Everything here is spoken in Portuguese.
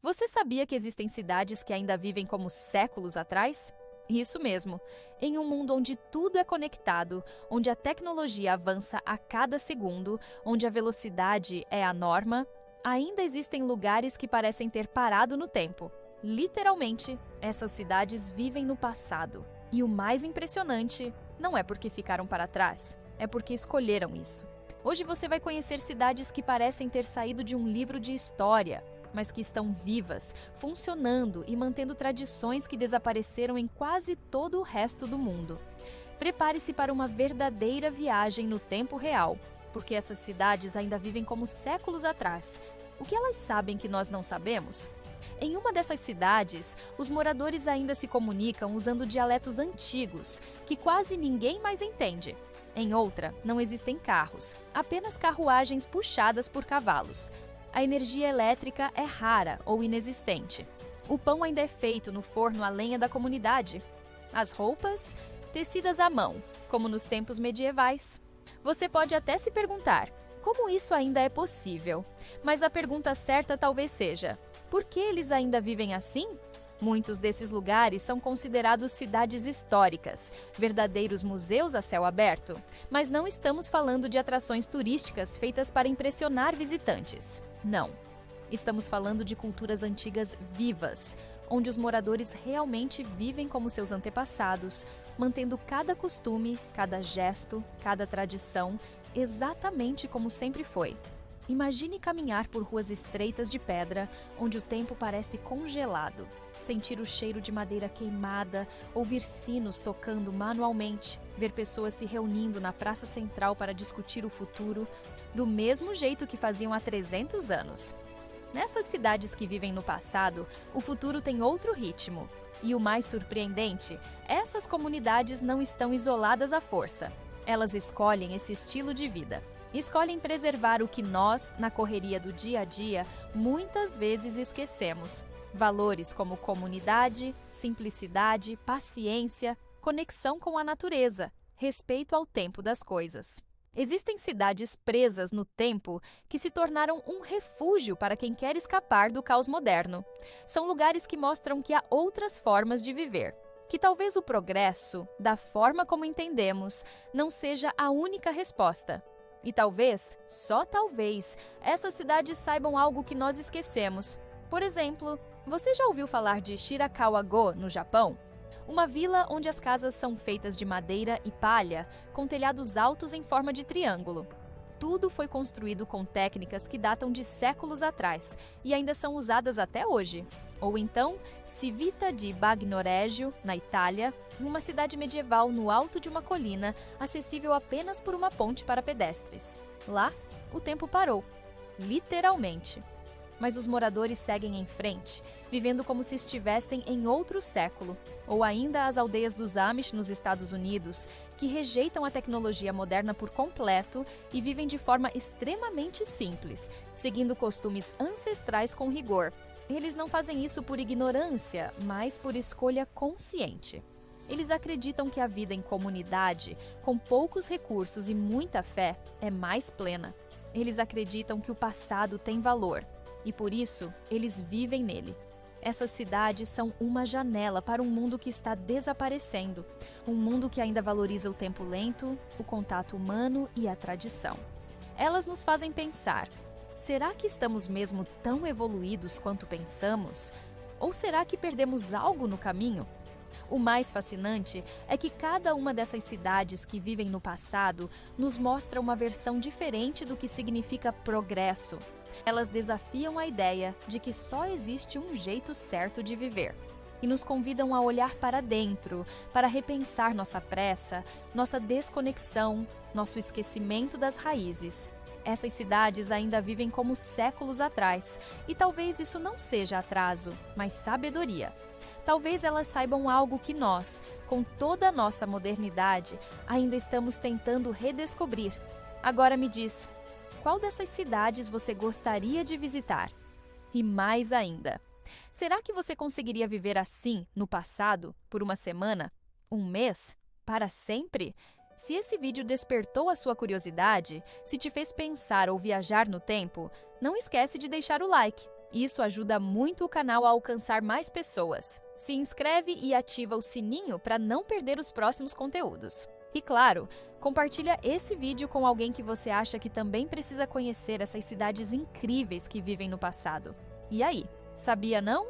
Você sabia que existem cidades que ainda vivem como séculos atrás? Isso mesmo. Em um mundo onde tudo é conectado, onde a tecnologia avança a cada segundo, onde a velocidade é a norma, ainda existem lugares que parecem ter parado no tempo. Literalmente, essas cidades vivem no passado. E o mais impressionante não é porque ficaram para trás, é porque escolheram isso. Hoje você vai conhecer cidades que parecem ter saído de um livro de história, mas que estão vivas, funcionando e mantendo tradições que desapareceram em quase todo o resto do mundo. Prepare-se para uma verdadeira viagem no tempo real, porque essas cidades ainda vivem como séculos atrás. O que elas sabem que nós não sabemos? Em uma dessas cidades, os moradores ainda se comunicam usando dialetos antigos, que quase ninguém mais entende. Em outra, não existem carros, apenas carruagens puxadas por cavalos. A energia elétrica é rara ou inexistente. O pão ainda é feito no forno a lenha da comunidade. As roupas, tecidas à mão, como nos tempos medievais. Você pode até se perguntar, como isso ainda é possível? Mas a pergunta certa talvez seja, por que eles ainda vivem assim? Muitos desses lugares são considerados cidades históricas, verdadeiros museus a céu aberto. Mas não estamos falando de atrações turísticas feitas para impressionar visitantes. Não. Estamos falando de culturas antigas vivas, onde os moradores realmente vivem como seus antepassados, mantendo cada costume, cada gesto, cada tradição, exatamente como sempre foi. Imagine caminhar por ruas estreitas de pedra, onde o tempo parece congelado. Sentir o cheiro de madeira queimada, ouvir sinos tocando manualmente, ver pessoas se reunindo na praça central para discutir o futuro, do mesmo jeito que faziam há 300 anos. Nessas cidades que vivem no passado, o futuro tem outro ritmo. E o mais surpreendente, essas comunidades não estão isoladas à força. Elas escolhem esse estilo de vida. Escolhem preservar o que nós, na correria do dia a dia, muitas vezes esquecemos. Valores como comunidade, simplicidade, paciência, conexão com a natureza, respeito ao tempo das coisas. Existem cidades presas no tempo que se tornaram um refúgio para quem quer escapar do caos moderno. São lugares que mostram que há outras formas de viver. Que talvez o progresso, da forma como entendemos, não seja a única resposta. E talvez, só talvez, essas cidades saibam algo que nós esquecemos. Por exemplo, você já ouviu falar de Shirakawa-go, no Japão? Uma vila onde as casas são feitas de madeira e palha, com telhados altos em forma de triângulo. Tudo foi construído com técnicas que datam de séculos atrás e ainda são usadas até hoje. Ou então, Civita di Bagnoregio, na Itália, uma cidade medieval no alto de uma colina, acessível apenas por uma ponte para pedestres. Lá, o tempo parou. Literalmente. Mas os moradores seguem em frente, vivendo como se estivessem em outro século. Ou ainda as aldeias dos Amish nos Estados Unidos, que rejeitam a tecnologia moderna por completo e vivem de forma extremamente simples, seguindo costumes ancestrais com rigor. Eles não fazem isso por ignorância, mas por escolha consciente. Eles acreditam que a vida em comunidade, com poucos recursos e muita fé, é mais plena. Eles acreditam que o passado tem valor. E por isso, eles vivem nele. Essas cidades são uma janela para um mundo que está desaparecendo. Um mundo que ainda valoriza o tempo lento, o contato humano e a tradição. Elas nos fazem pensar, será que estamos mesmo tão evoluídos quanto pensamos? Ou será que perdemos algo no caminho? O mais fascinante é que cada uma dessas cidades que vivem no passado nos mostra uma versão diferente do que significa progresso. Elas desafiam a ideia de que só existe um jeito certo de viver. E nos convidam a olhar para dentro, para repensar nossa pressa, nossa desconexão, nosso esquecimento das raízes. Essas cidades ainda vivem como séculos atrás, e talvez isso não seja atraso, mas sabedoria. Talvez elas saibam algo que nós, com toda a nossa modernidade, ainda estamos tentando redescobrir. Agora me diz, qual dessas cidades você gostaria de visitar? E mais ainda, será que você conseguiria viver assim no passado, por uma semana, um mês, para sempre? Se esse vídeo despertou a sua curiosidade, se te fez pensar ou viajar no tempo, não esquece de deixar o like. Isso ajuda muito o canal a alcançar mais pessoas. Se inscreve e ativa o sininho para não perder os próximos conteúdos. E claro, compartilha esse vídeo com alguém que você acha que também precisa conhecer essas cidades incríveis que vivem no passado. E aí, sabia não?